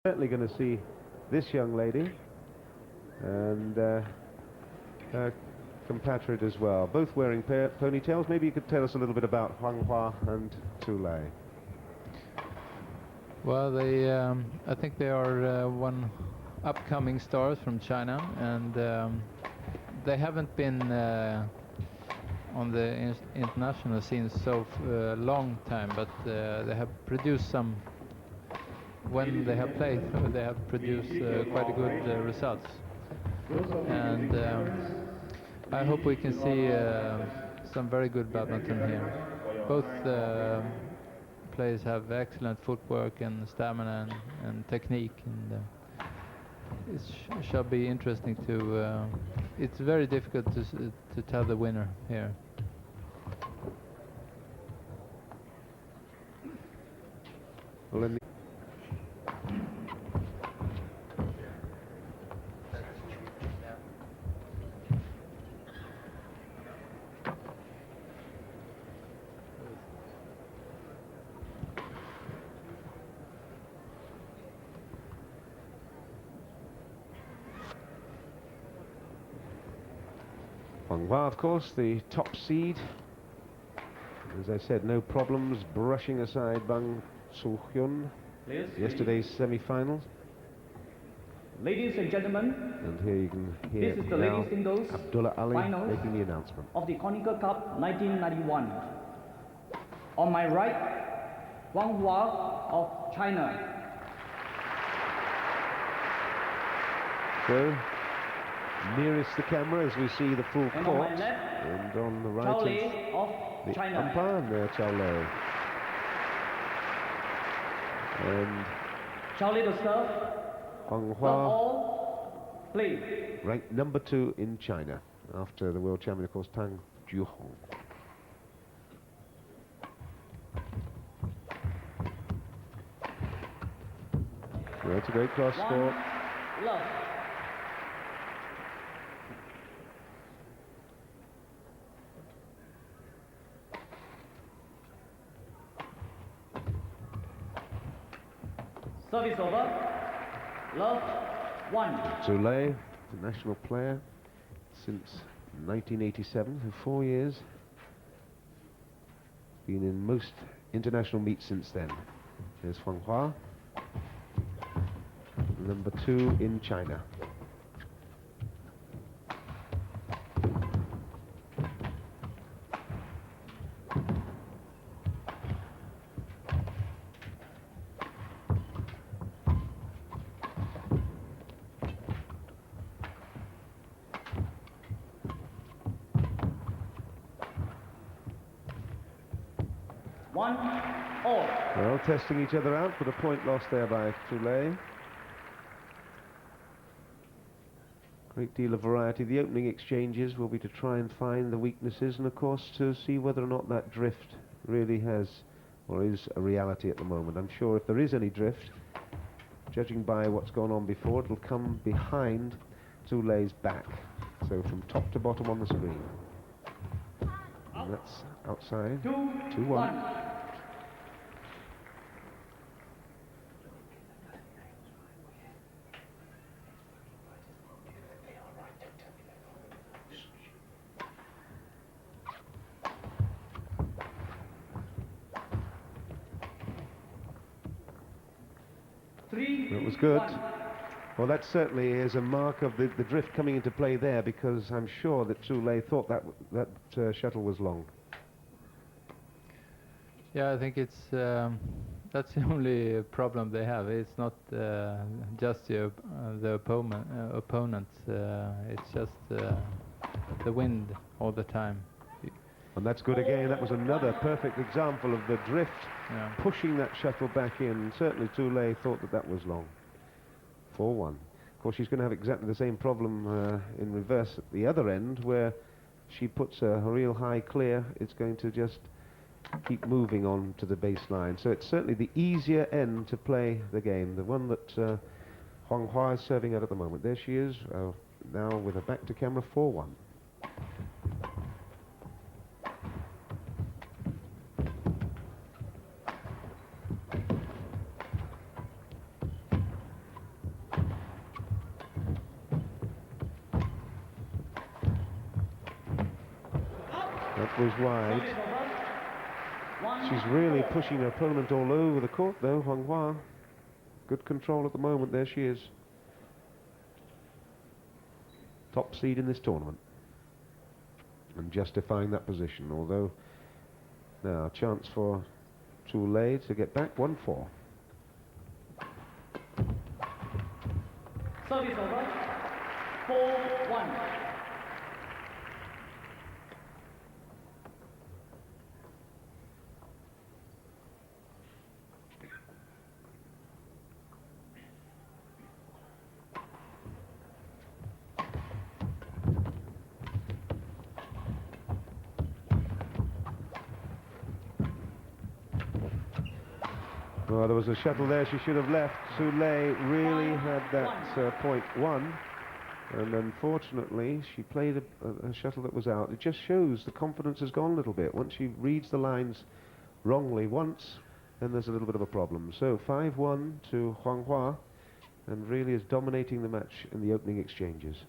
Certainly going to see this young lady and her compatriot as well, both wearing ponytails. Maybe you could tell us a little bit about Huang Hua and Thule. Well, I think they are one upcoming stars from China, and they haven't been on the international scene so long time, but they have produced some. When they have played, they have produced quite a good results, and I hope we can see some very good badminton here. Both players have excellent footwork and stamina and technique, and it shall be interesting to. It's very difficult to tell the winner here. Well, in Huang Hua, of course, the top seed. As I said, no problems brushing aside Bang Soo-hyun, yesterday's semi-finals. Ladies and gentlemen, And here you can hear this is the now ladies singles Abdullah Ali finals making the announcement. of the Conical Cup 1991. On my right, Huang Hua of China. So, nearest the camera as we see the full And on court, my left, and on the right Zhou is of the China. umpire, and there Chao Lei. And Charlie to serve. Huang Love Hua, all, please. ranked number 2 in China, after the world champion, of course, Tang Juhong. Well, it's a great cross score. Love. Service over. Love 1. Thule, the national player since 1987, for 4 years. Been in most international meets since then. Here's Huang Hua, number 2 in China. One all. Well, testing each other out, but a point lost there by Thule. Great deal of variety. The opening exchanges will be to try and find the weaknesses, and of course to see whether or not that drift really has or is a reality at the moment. I'm sure if there is any drift, judging by what's gone on before, it'll come behind Thule's back. So from top to bottom on the screen. And that's outside. 2-1. That was good. Well, that certainly is a mark of the drift coming into play there, because I'm sure that Thule thought that shuttle was long. Yeah, I think it's that's the only problem they have. It's not just the opponents. It's just the wind all the time. And that's good again. That was another perfect example of the drift pushing that shuttle back in. Certainly Thule thought that was long. 4-1. Of course, she's going to have exactly the same problem in reverse at the other end, where she puts a real high clear. It's going to just keep moving on to the baseline. So it's certainly the easier end to play the game, the one that Huang Hua is serving at the moment. There she is, now with her back to camera, 4-1. was wide. She's really pushing her opponent all over the court, though, Huang Hua. Good control at the moment. There she is. Top seed in this tournament. And justifying that position, although now a chance for Thule to get back 1-4. Service over. 4-1. Well, there was a shuttle there she should have left. Thule really had that point won, and unfortunately she played a shuttle that was out. It just shows the confidence has gone a little bit. Once she reads the lines wrongly once, then there's a little bit of a problem. So 5-1 to Huang Hua, and really is dominating the match in the opening exchanges.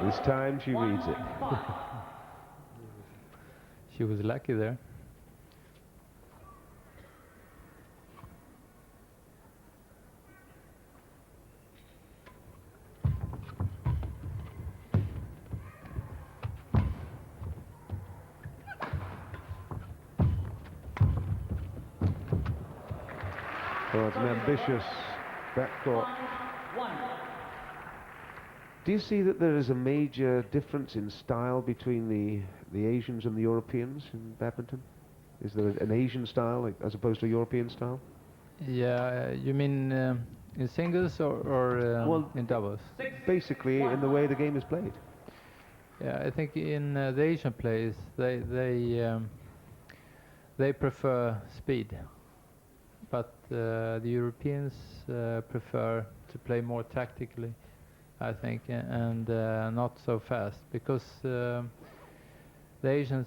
This time she reads it. She was lucky there. Well, it's an ambitious backcourt. Do you see that there is a major difference in style between the Asians and the Europeans in badminton? Is there an Asian style as opposed to a European style? Yeah, you mean in singles or Well, in doubles? Basically, in the way the game is played. Yeah, I think in the Asian players they prefer speed, but the Europeans prefer to play more tactically, I think, and not so fast, because the Asians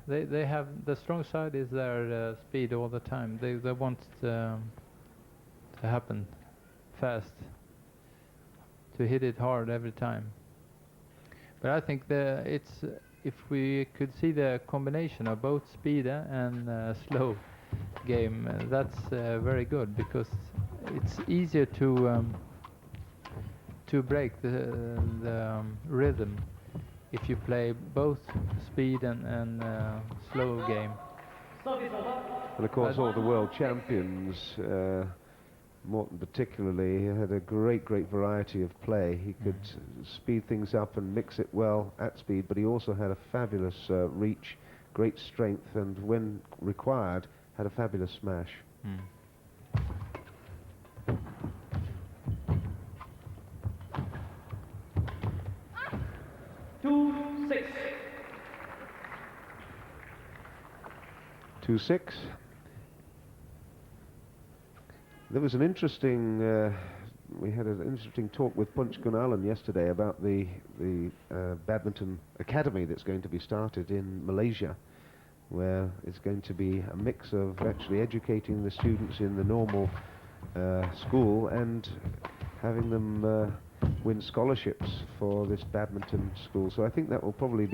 they have the strong side is their speed all the time. They want to happen fast, to hit it hard every time. But I think it's if we could see the combination of both speed and slow game, that's very good, because it's easier to break the rhythm if you play both speed and slow game. And of course, all the world champions, Morton particularly, had a great variety of play. He could speed things up and mix it well at speed, but he also had a fabulous reach, great strength, and when required, had a fabulous smash. 2-6. 2-6. There was an interesting, we had an interesting talk with Punch Gunalan yesterday about the badminton academy that's going to be started in Malaysia, where it's going to be a mix of actually educating the students in the normal school and having them win scholarships for this badminton school. So I think that will probably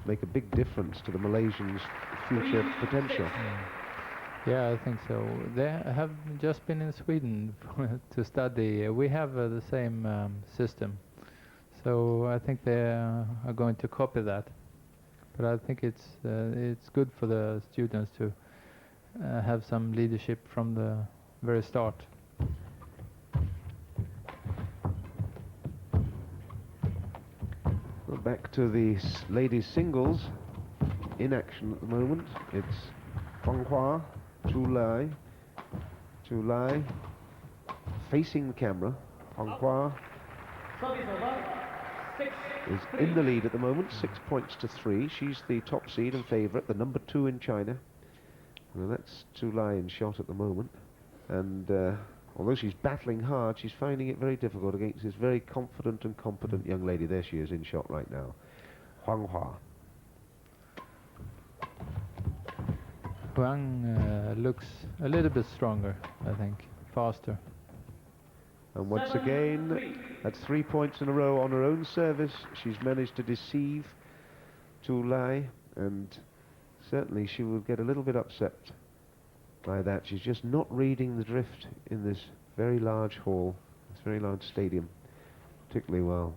make a big difference to the Malaysians' future potential. Yeah, I think so. They have just been in Sweden to study. We have the same system, so I think they are going to copy that. But I think it's good for the students to have some leadership from the very start. Well, back to the ladies singles in action at the moment. It's Huang Hua, Thule facing the camera. Huang Hua is in the lead at the moment, 6 points to 3. She's the top seed and favourite, the number 2 in China. Well, that's Thule in shot at the moment, and although she's battling hard, she's finding it very difficult against this very confident and competent young lady. There she is in shot right now, Huang Hua. Huang looks a little bit stronger, I think, faster. And once again, at 3 points in a row on her own service, she's managed to deceive Thule, and certainly she will get a little bit upset by that. She's just not reading the drift in this very large hall, this very large stadium, particularly well.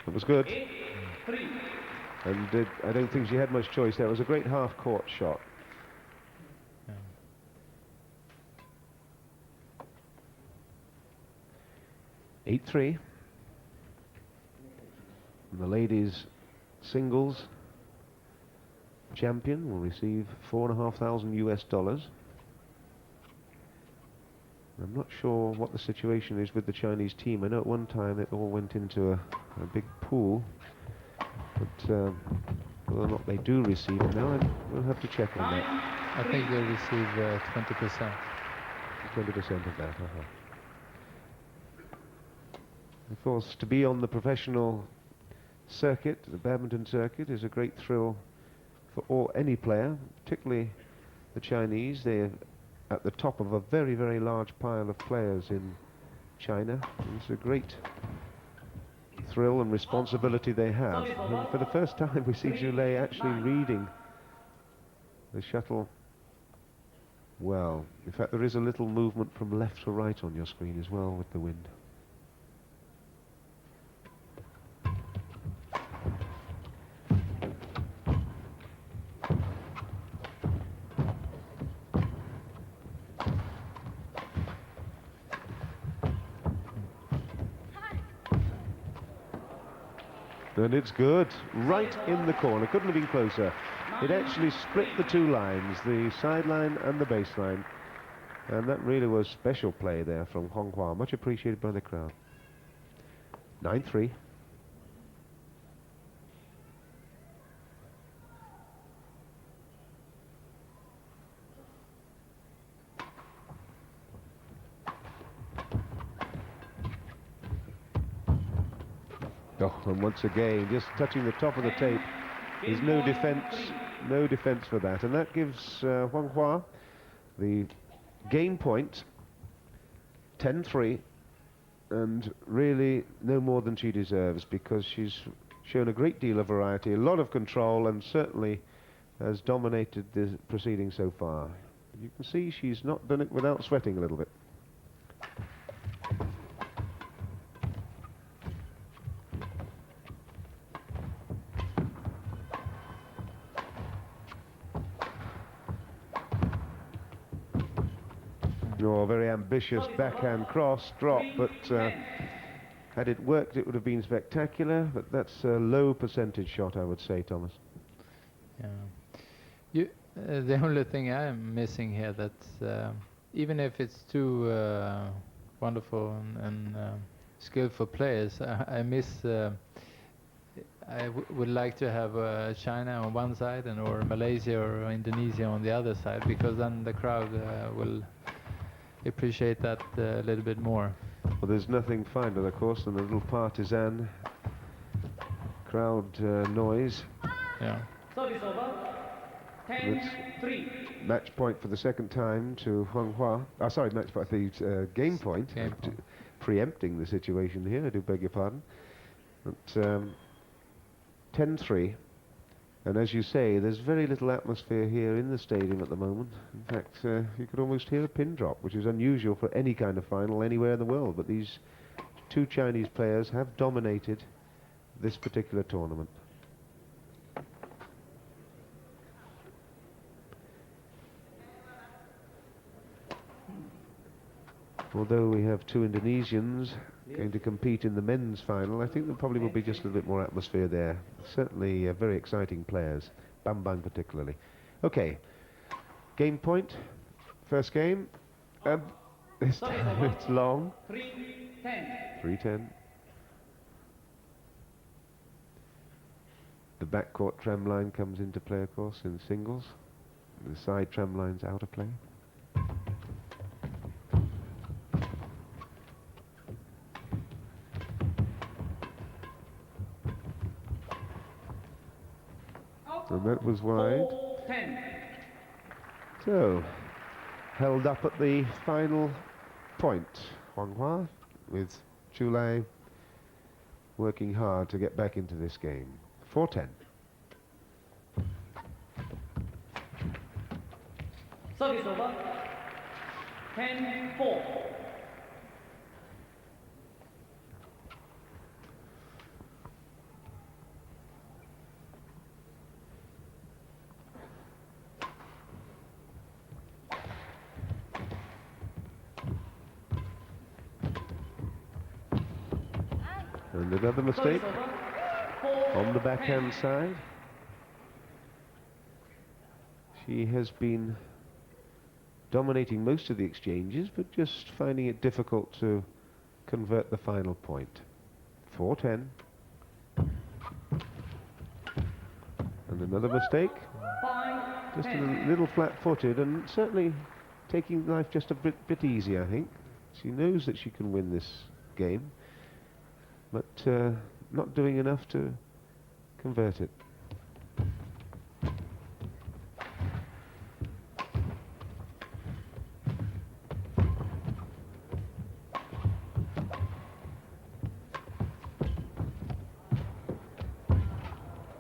It was good. And I don't think she had much choice there. It was a great half-court shot. Yeah. 8-3. And the ladies' singles champion will receive $4,500 US. I'm not sure what the situation is with the Chinese team. I know at one time it all went into a big pool, but whether or not they do receive it now, we'll have to check on that. I think they receive 20%. 20% of that, Of course, to be on the professional circuit, the badminton circuit, is a great thrill for any player, particularly the Chinese. They're at the top of a very, very large pile of players in China. It's a great thrill and responsibility they have. And for the first time we see Zhou actually reading the shuttle well. In fact, there is a little movement from left to right on your screen as well with the wind. And it's good, right in the corner. Couldn't have been closer. It actually split the two lines, the sideline and the baseline. And that really was special play there from Huang Hua, much appreciated by the crowd. 9-3. Oh, and once again, just touching the top of the tape. There's no defense for that. And that gives Huang Hua the game point, 10-3, and really no more than she deserves, because she's shown a great deal of variety, a lot of control, and certainly has dominated the proceedings so far. You can see she's not done it without sweating a little bit. Oh, very ambitious backhand cross drop, but had it worked it would have been spectacular, but that's a low percentage shot, I would say, Thomas. Yeah. The only thing I'm missing here, that even if it's two wonderful and skillful players, I miss would like to have China on one side or Malaysia or Indonesia on the other side, because then the crowd will appreciate that a little bit more. Well, there's nothing finer, of course, than a little partisan crowd noise. Yeah. Service over. 10-3. Match point for the second time to Huang Hua. Sorry, match point, the game point. Preempting the situation here, I do beg your pardon. But 10-3. And as you say, there's very little atmosphere here in the stadium at the moment. In fact, you could almost hear a pin drop, which is unusual for any kind of final anywhere in the world. But these two Chinese players have dominated this particular tournament. Although we have two Indonesians going to compete in the men's final, I think there probably will be just a little bit more atmosphere there. Certainly very exciting players, Bambang particularly. Okay, game point, first game. This time it's long. 3-10. 3-10. The backcourt tram line comes into play, of course, in singles. The side tram line's out of play. And that was wide. 4-10. So, held up at the final point. Huang Hua with Thule working hard to get back into this game. 4-10. Service over. 10-4. And another mistake on the backhand side. She has been dominating most of the exchanges, but just finding it difficult to convert the final point. 4-10. And another mistake. Just a little flat-footed, and certainly taking life just a bit easy, I think. She knows that she can win this game, but not doing enough to convert it.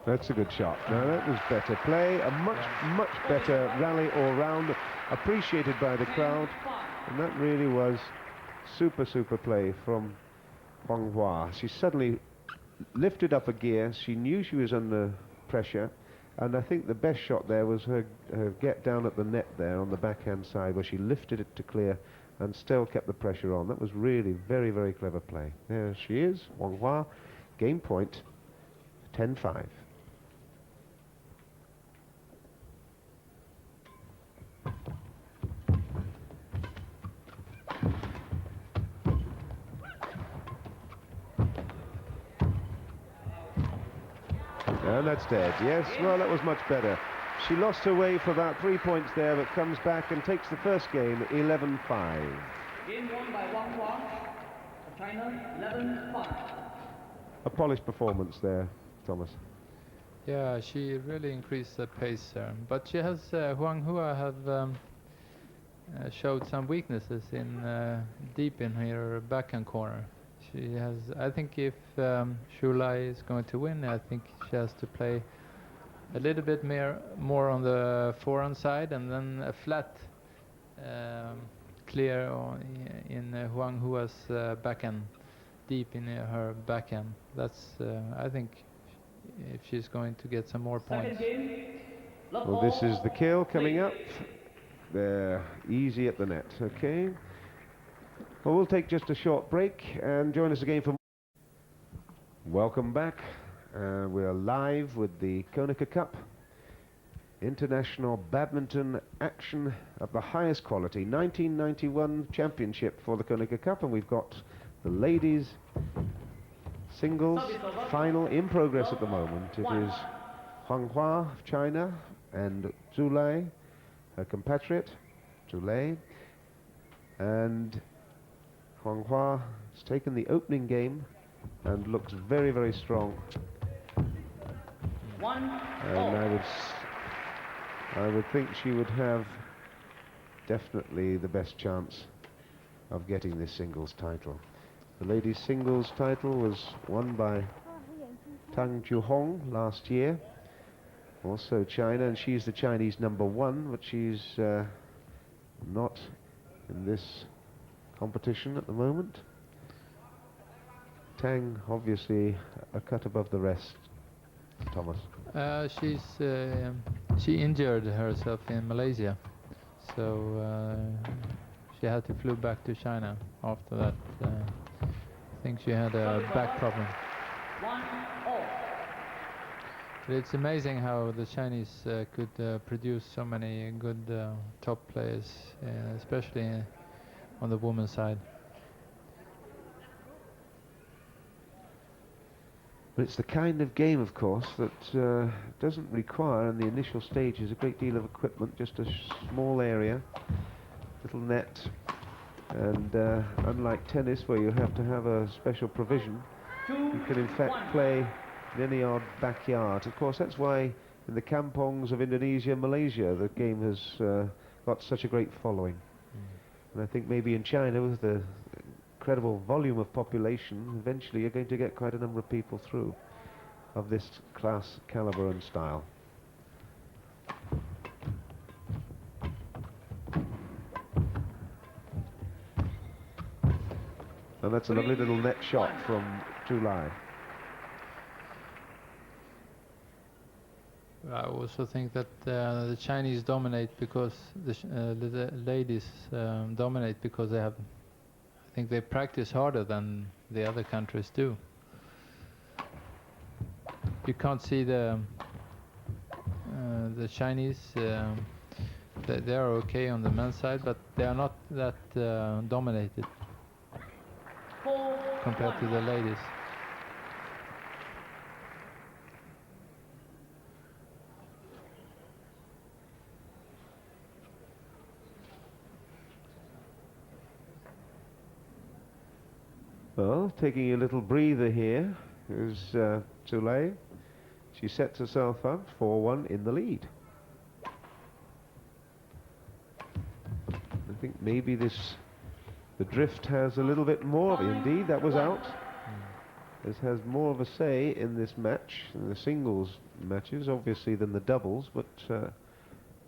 That's a good shot. Now that was better play, a much better rally all round, appreciated by the crowd, and that really was super play from Huang Hua. She suddenly lifted up a gear. She knew she was under pressure, and I think the best shot there was her get down at the net there on the backhand side, where she lifted it to clear and still kept the pressure on. That was really very clever play. There she is, Huang Hua, game point, 10-5. And that's dead. Yes, well, that was much better. She lost her way for about 3 points there, but comes back and takes the first game, 11-5. Game won by Huang Hua of China, 11-5. A polished performance there, Thomas. Yeah, she really increased the pace there. But she has, Huang Hua have showed some weaknesses in deep in her backhand corner. She has, I think if Thule is going to win, I think she has to play a little bit more on the forehand side, and then a flat clear in Huang Hua's backhand, deep in her backhand. That's, I think, if she's going to get some more points. Well, this is the kill coming up. They're easy at the net, okay. Well, we'll take just a short break and join us again for more. Welcome back. We're live with the Konica Cup. International badminton action of the highest quality. 1991 championship for the Konica Cup, and we've got the ladies singles final in progress at the moment. It is Huang Hua of China and Thule, her compatriot, Thule, and Huang Hua has taken the opening game and looks very strong. And I would think she would have definitely the best chance of getting this singles title. The ladies singles title was won by Tang Juhong last year, also China, and she's the Chinese #1, but she's not in this competition at the moment. Tang obviously a cut above the rest, Thomas. She injured herself in Malaysia, so she had to flew back to China after that. I think she had a back problem. But it's amazing how the Chinese could produce so many good top players, especially on the women's side. But it's the kind of game, of course, that doesn't require in the initial stages a great deal of equipment, just a small area, little net, and unlike tennis where you have to have a special provision, you can in fact play in any odd backyard. Of course, that's why in the kampongs of Indonesia and Malaysia the game has got such a great following. And I think maybe in China, with the incredible volume of population, eventually you're going to get quite a number of people through of this class, caliber and style. And that's a lovely little net shot from Thule. I also think that the Chinese dominate because the ladies dominate because they have, I think they practice harder than the other countries do. You can't see the Chinese, they are okay on the men's side, but they are not that dominated compared to the ladies. Well, taking a little breather here is Thule. She sets herself up 4-1 in the lead. I think maybe the drift has a little bit more. Indeed, that was out. This has more of a say in this match, in the singles matches, obviously, than the doubles, but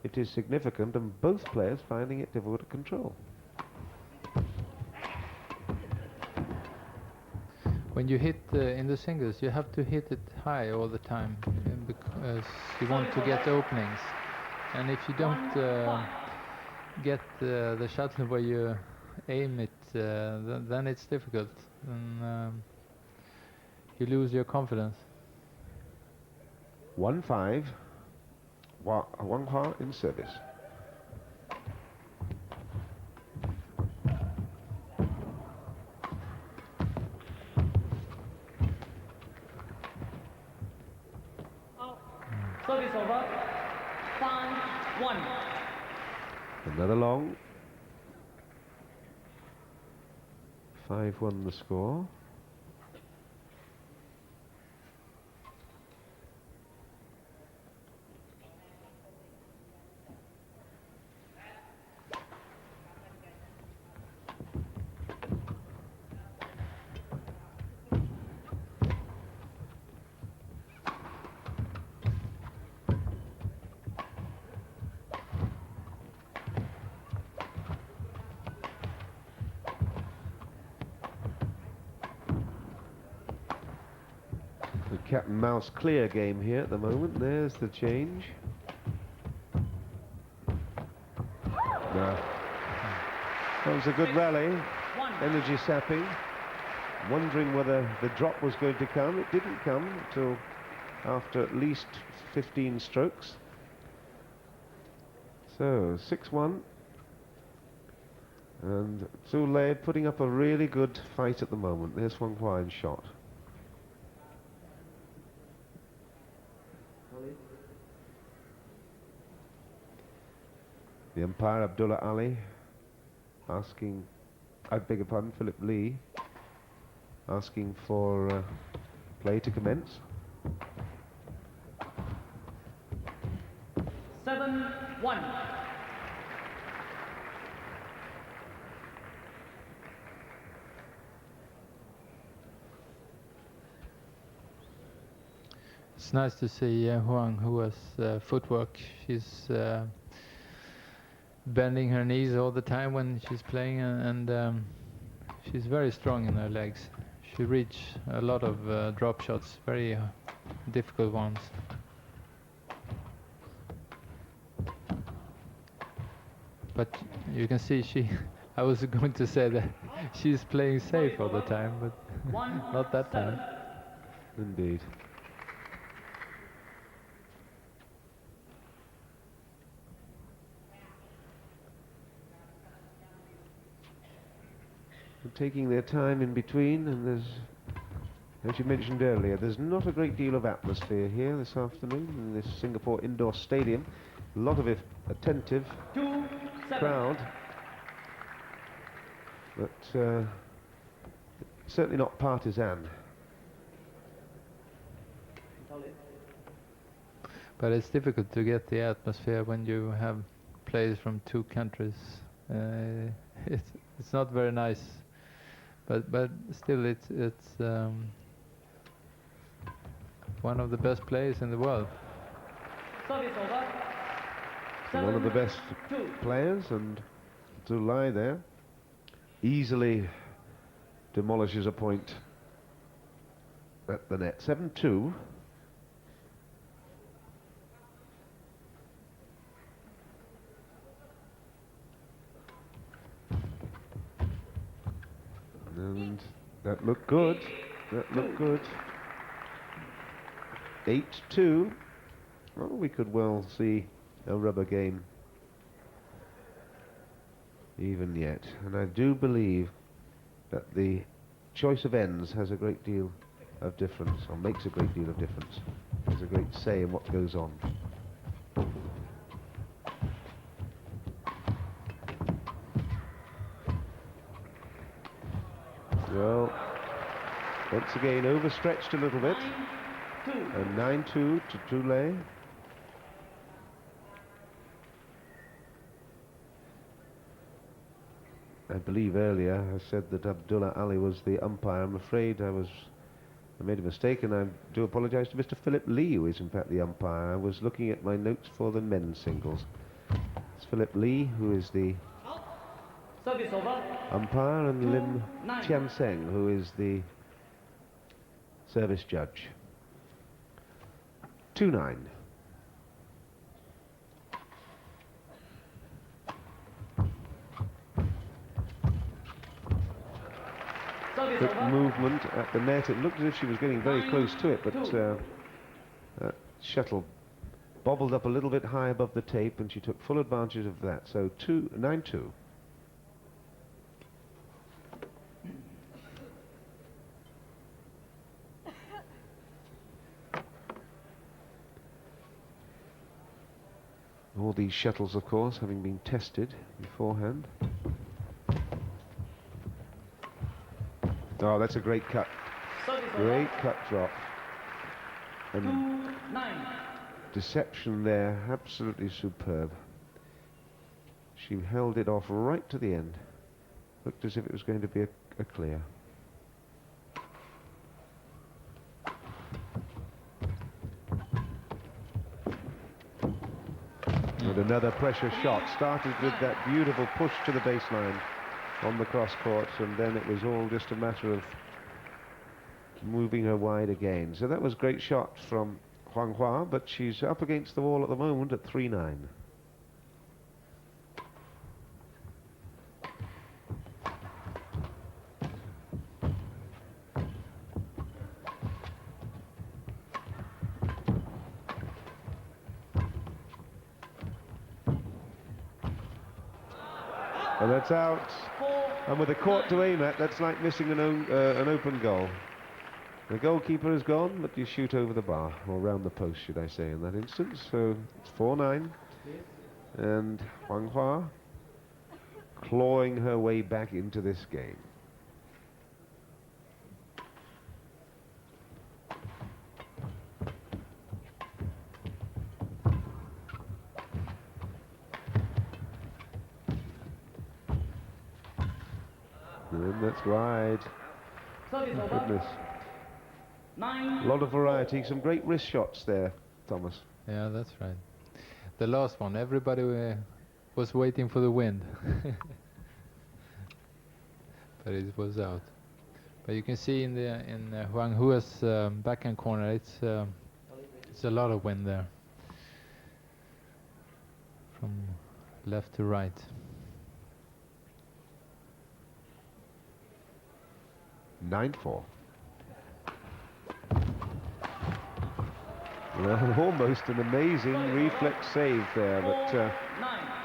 it is significant, and both players finding it difficult to control. When you hit in the singles, you have to hit it high all the time because you want to get openings. And if you don't get the shuttle where you aim it, then it's difficult. And you lose your confidence. 1-5. Huang Hua in service. Service over. 5-1. Another long. 5-1 the score. Cat and mouse clear game here at the moment. There's the change. No. That was a good rally. Energy sapping. Wondering whether the drop was going to come. It didn't come until after at least 15 strokes. So 6-1. And Thule putting up a really good fight at the moment. There's Huang Hua in shot. The umpire, Abdullah Ali, asking, I beg your pardon, Philip Lee, asking for play to commence. 7-1. It's nice to see Huang Hua's footwork. She's bending her knees all the time when she's playing, and she's very strong in her legs. She reaches a lot of drop shots, very difficult ones. But you can see I was going to say that she's playing safe all the time, but not that time. Indeed. Taking their time in between, and there's As you mentioned earlier, there's not a great deal of atmosphere here this afternoon in this Singapore indoor stadium. A lot of attentive crowd, but certainly not partisan. But it's difficult to get the atmosphere when you have players from two countries. It's not very nice, but still it's one of the best players in the world. One of the best players, and Thule there easily demolishes a point at the net. 7-2. And that looked good. That looked good. 8-2. Well, we could well see a rubber game even yet. And I do believe that the choice of ends has a great deal of difference, or makes a great deal of difference. There's a great say in what goes on. Well, once again overstretched a little bit. And 9-2 to Thule. I believe earlier I said that Abdullah Ali was the umpire. I'm afraid I made a mistake, and I do apologise to Mr. Philip Lee, who is in fact the umpire. I was looking at my notes for the men's singles. It's Philip Lee who is the umpire, and Lim Tian Seng who is the service judge. 2-9. Quick movement at the net. It looked as if she was getting very close to it, but that shuttle bobbled up a little bit high above the tape, and she took full advantage of that. So 9-2. All these shuttles, of course, having been tested beforehand. Oh, that's a great cut. Great cut drop. And deception there, absolutely superb. She held it off right to the end. Looked as if it was going to be a clear. And another pressure shot. Started with that beautiful push to the baseline on the cross court, and then it was all just a matter of moving her wide again. So that was a great shot from Huang Hua, but she's up against the wall at the moment at 3-9. And that's out. And with a court to aim at, that's like missing an open goal. The goalkeeper is gone, but you shoot over the bar, or round the post, should I say, in that instance. So it's 4-9. And Huang Hua clawing her way back into this game. And that's wide. Oh, goodness. A lot of variety, some great wrist shots there, Thomas. Yeah, that's right. The last one, everybody was waiting for the wind. But it was out. But you can see in Huang Hua's backhand corner, it's a lot of wind there. From left to right. (9-4). Well, almost an amazing reflex save there, but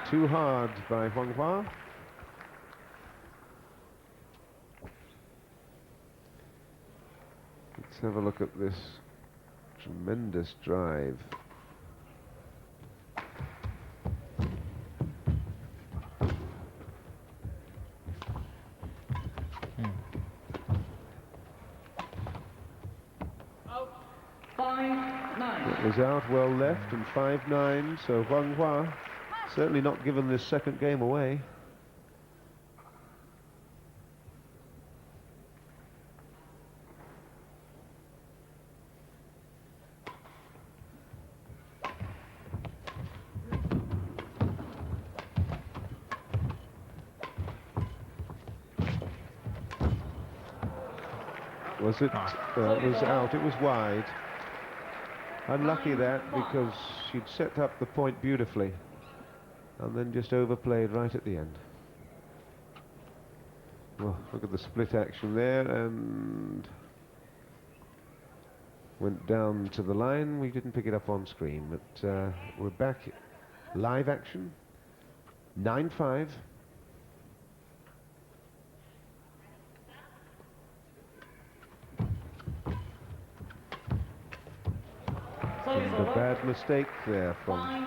too hard by Huang Hua. It's Let's have a look at this tremendous drive. It was out, well left, and 5-9, so Huang Hua certainly not given this second game away. Was it? It was out, it was wide. Unlucky that, because she'd set up the point beautifully and then just overplayed right at the end. Well, look at the split action there, and went down to the line. We didn't pick it up on screen, but we're back live action. 9-5. And a bad mistake there from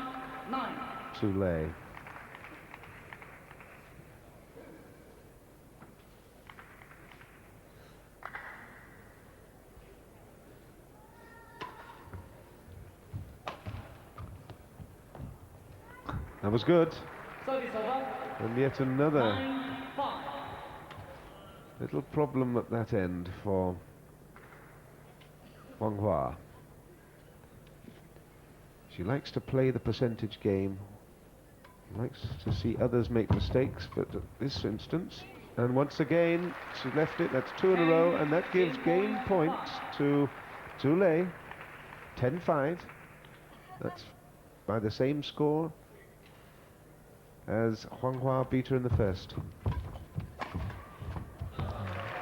Thule. That was good. And yet another little problem at that end for Huang Hua. She likes to play the percentage game, likes to see others make mistakes, but at this instance, and once again, she left it. That's 2 in a row, and that gives game points to Thule. 10-5. That's by the same score as Huang Hua beat her in the first.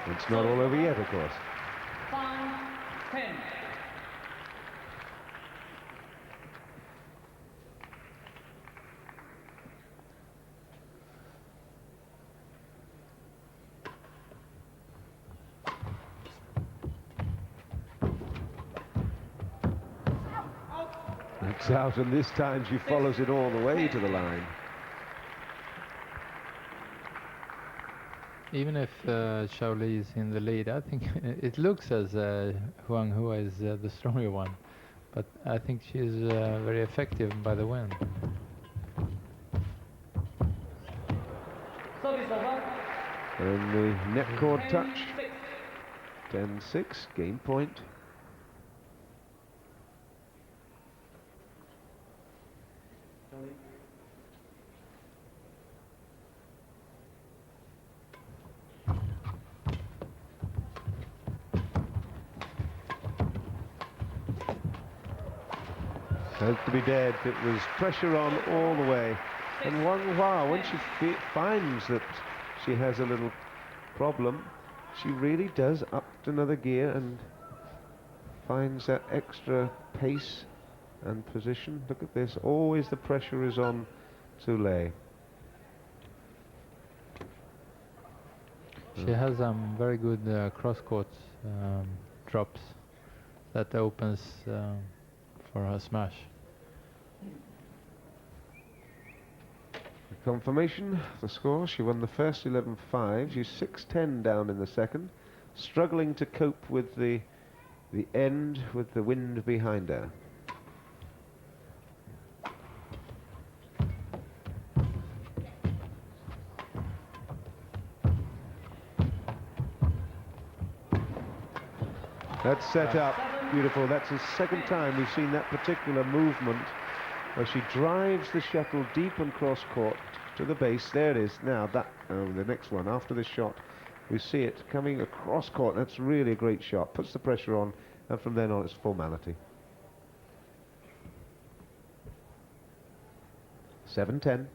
It's not all over yet, of course. 5-10. It's out, and this time she follows it all the way to the line. Even if Zhou is in the lead, I think it looks as Huang Hua is the stronger one, but I think she is very effective by the wind. And the net cord touch. 10-6, game point. Had to be dead. It was pressure on all the way. And Huang Hua, when she finds that she has a little problem, she really does up another gear and finds that extra pace and position. Look at this. Always the pressure is on Thule. She has some very good cross-court drops that opens for her smash. Confirmation, the score. She won the first 11-5. She's 6-10 down in the second, struggling to cope with the end with the wind behind her. That's set up beautiful. That's the second time we've seen that particular movement where she drives the shuttle deep and cross court to the base. There it is. Now that the next one after this shot, we see it coming across court. That's really a great shot. Puts the pressure on, and from then on it's formality. 7-10.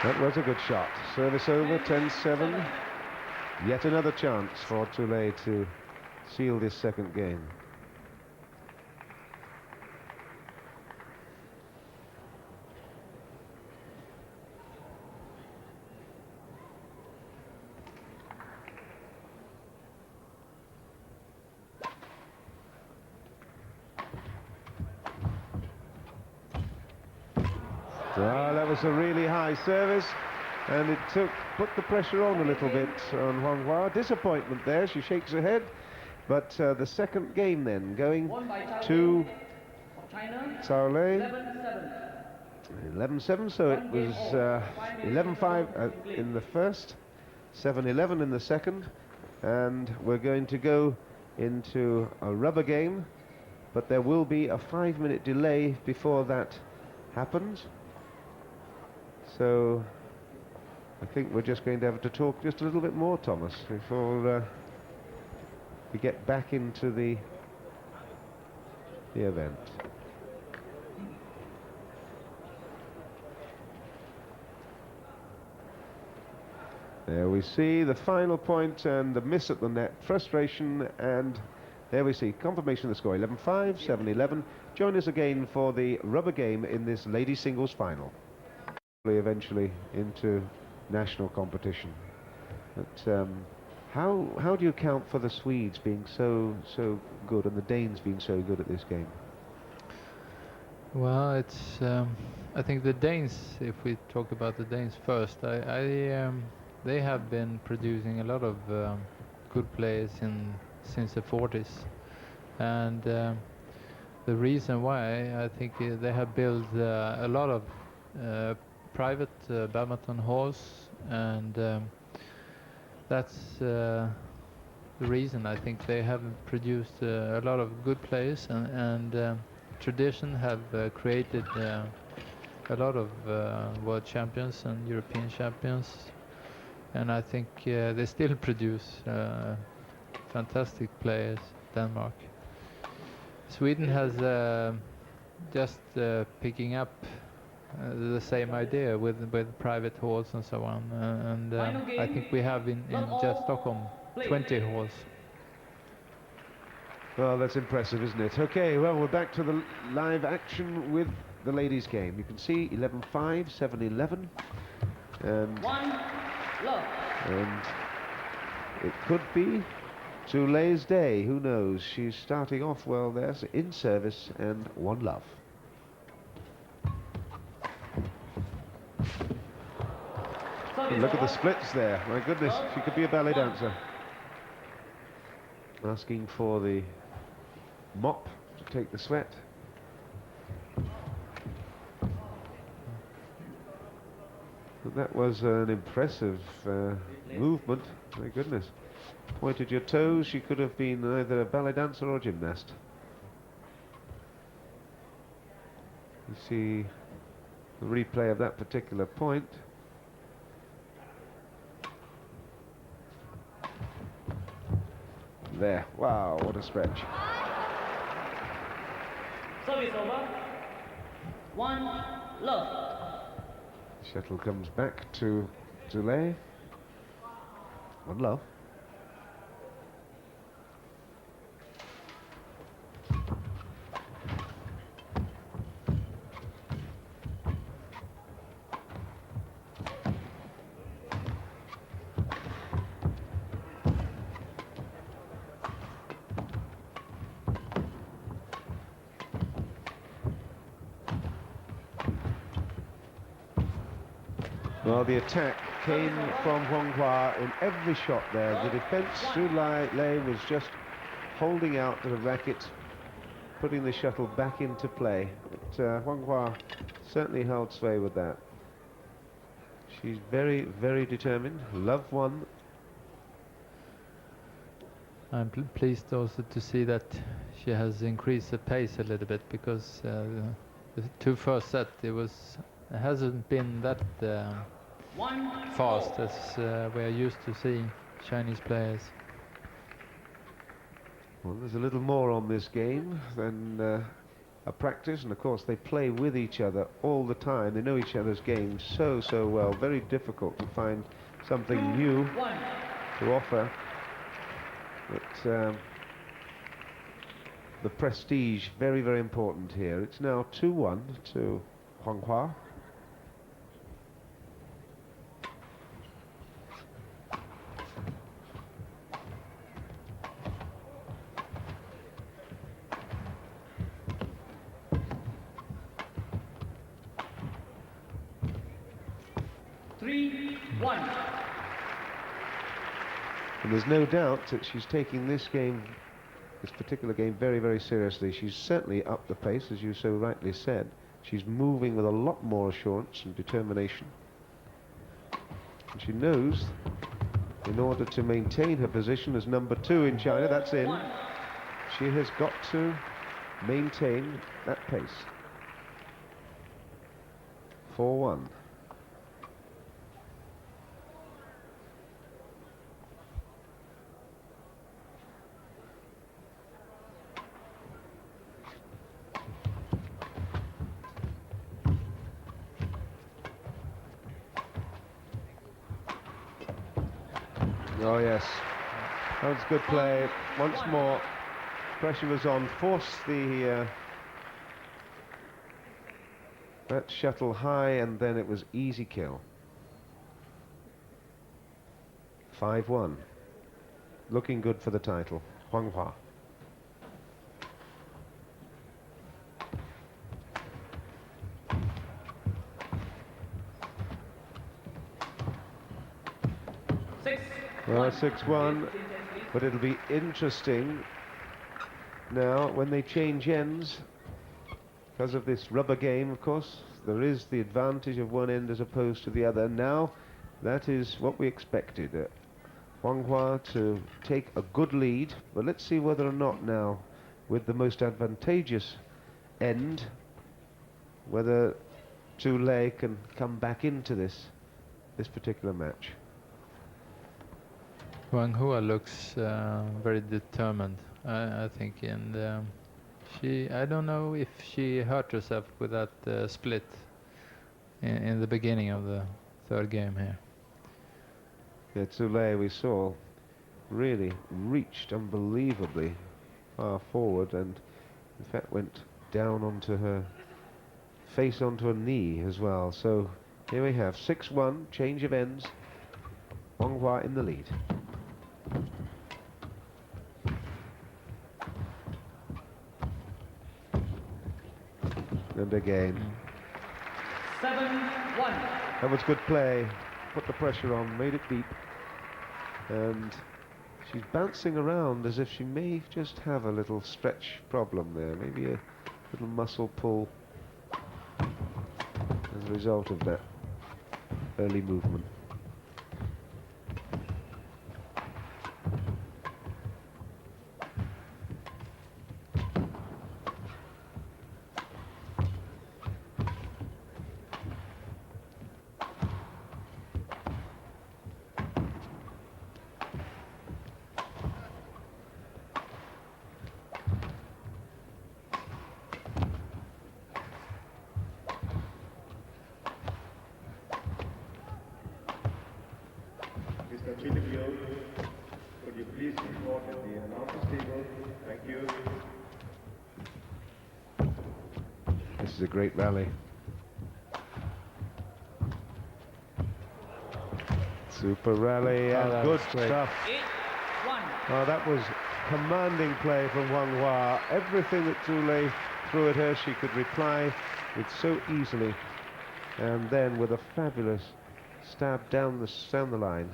That was a good shot. Service over, 10-7. Yet another chance for Thule to seal this second game. That was a really high service, and it put the pressure on a little bit on Huang Hua. Disappointment there, she shakes her head. But the second game then, going to Thule. 11-7, so it was 11-5 in the first, 7-11 in the second, and we're going to go into a rubber game, but there will be a 5-minute delay before that happens. So I think we're just going to have to talk just a little bit more, Thomas, before we get back into the event. There we see the final point and the miss at the net, frustration, and there we see confirmation of the score, 11-5, 7-11. Join us again for the rubber game in this ladies singles final. Eventually into national competition. But how do you account for the Swedes being so good and the Danes being so good at this game? Well, it's I think the Danes, if we talk about the Danes first, they have been producing a lot of good players since the 40s, and the reason why I think they have built a lot of private badminton halls, and that's the reason I think they have produced a lot of good players, and tradition have created a lot of world champions and European champions, and I think they still produce fantastic players. Denmark. Sweden has just picking up the same idea with private halls and so on, and I think we have in just Stockholm 20 halls. Well, that's impressive, isn't it? Okay, well, we're back to the live action with the ladies' game. You can see 11-5, 7-11, and it could be Thule's day. Who knows? She's starting off well there, so in service and 1-love. Look at the splits there. My goodness, she could be a ballet dancer. Asking for the mop to take the sweat. But that was an impressive movement. My goodness. Pointed your toes. She could have been either a ballet dancer or a gymnast. You see the replay of that particular point. There. Wow, what a stretch. Service over. 1-love. Shuttle comes back to Thule. 1-love. Well, the attack came from Huang Hua in every shot there. The defense, Thule was just holding out to the racket, putting the shuttle back into play. But Huang Hua certainly held sway with that. She's very, very determined. Love won. I'm pleased also to see that she has increased the pace a little bit, because the two first set it hasn't been that fast as we are used to seeing Chinese players. Well, there's a little more on this game than a practice, and of course they play with each other all the time. They know each other's games so well. Very difficult to find something new to offer. But the prestige, very important here. It's now 2-1 to Huang Hua. And there's no doubt that she's taking this particular game very seriously. She's certainly upped the pace, as you so rightly said. She's moving with a lot more assurance and determination. And she knows, in order to maintain her position as number 2 in China, that's in, she has got to maintain that pace. 4-1. Oh yes, that was good play. Once more, pressure was on. Forced the that shuttle high, and then it was easy kill. 5-1. Looking good for the title. Huang Hua. Well, 6-1, but it'll be interesting now when they change ends. Because of this rubber game, of course, there is the advantage of one end as opposed to the other. Now, that is what we expected. Huang Hua to take a good lead, but let's see whether or not now, with the most advantageous end, whether Thule can come back into this particular match. Huang Hua looks very determined, I think, and I don't know if she hurt herself with that split in the beginning of the third game here. Yeah, Thule, we saw, really reached unbelievably far forward, and in fact went down onto her face, onto her knee as well. So here we have 6-1, change of ends. Huang Hua in the lead. And again. 7-1. That was good play. Put the pressure on, made it deep. And she's bouncing around as if she may just have a little stretch problem there. Maybe a little muscle pull as a result of that early movement. Could you please report at the announcer's table? Thank you. This is a great rally. Super rally and good stuff. 8-1. Oh, that was commanding play from Huang Hua. Everything that Thule threw at her, she could reply with so easily. And then with a fabulous stab down the line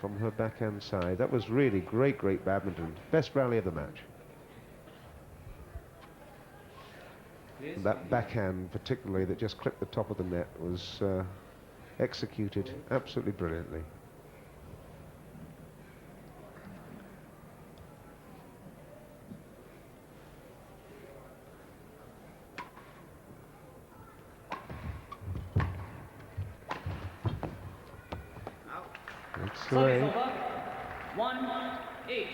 from her backhand side. That was really great badminton. Best rally of the match. And that backhand particularly that just clipped the top of the net was executed absolutely brilliantly. Service over. 1-8.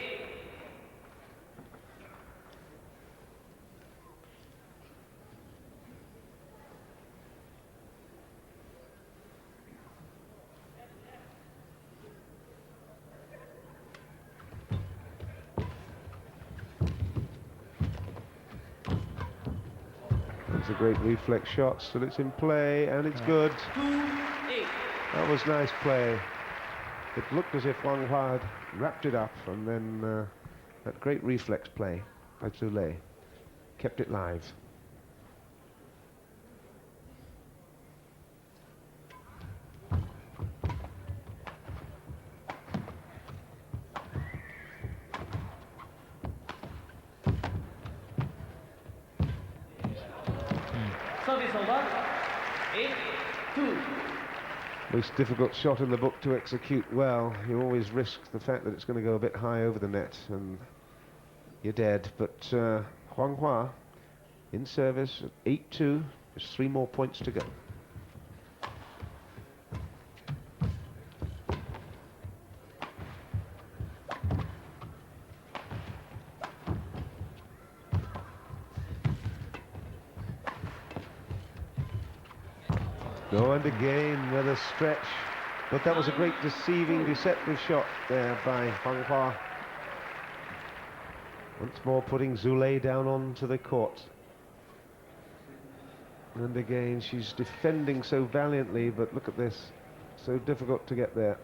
There's a great reflex shot, so it's in play, and it's good. 2-8. That was nice play. It looked as if Huang Hua had wrapped it up, and then that great reflex play by Thule kept it live. Service over. 8-2. Most difficult shot in the book to execute well. You always risk the fact that it's going to go a bit high over the net and you're dead. But Huang Hua in service at 8-2. There's 3 more points to go. Go and again with a stretch, but that was a great deceptive shot there by Huang Hua. Once more putting Zhou down onto the court. And again, she's defending so valiantly, but look at this, so difficult to get there.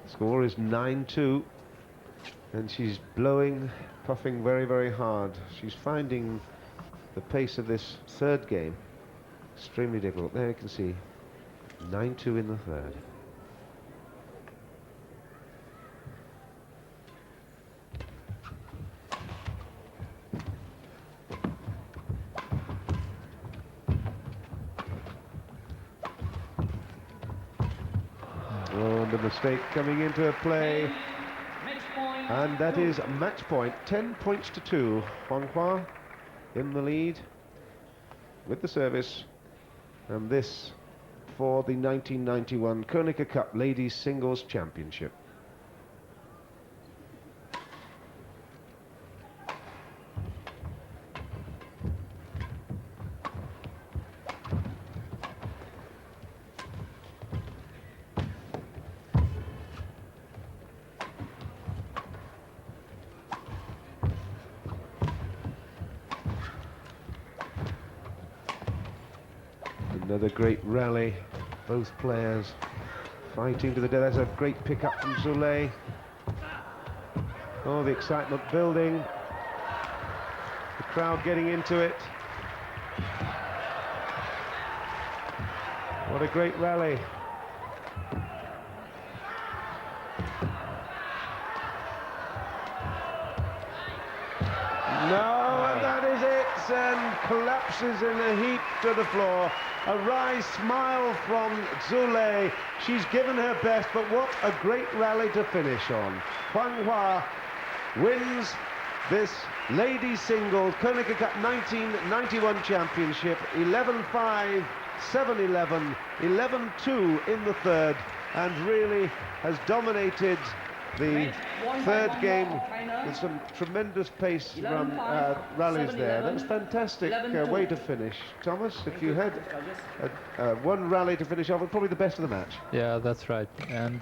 Score is 9-2, and she's blowing, puffing very, very hard. She's finding the pace of this third game extremely difficult. There you can see 9-2 in the third. Oh, and the mistake coming into play, and that is a match point. 10 points to 2. Huang Hua in the lead with the service, and this for the 1991 Konica Cup Ladies Singles Championship. Another great rally, both players fighting to the death. There's a great pick-up from Zhou. Oh, the excitement building, the crowd getting into it. What a great rally. No, and that is it, and collapses in a heap to the floor. A wry smile from Zhou. She's given her best, but what a great rally to finish on. Huang Hua wins this ladies singles Konica Cup 1991 championship, 11-5, 7-11, 11-2 in the third, and really has dominated the third game with some tremendous pace rallies there. That's fantastic way to finish. Thomas, if you had one rally to finish off, it's probably the best of the match. Yeah, that's right. And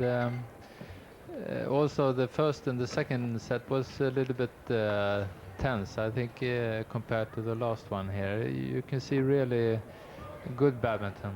also the first and the second set was a little bit tense, I think, compared to the last one here. You can see really good badminton.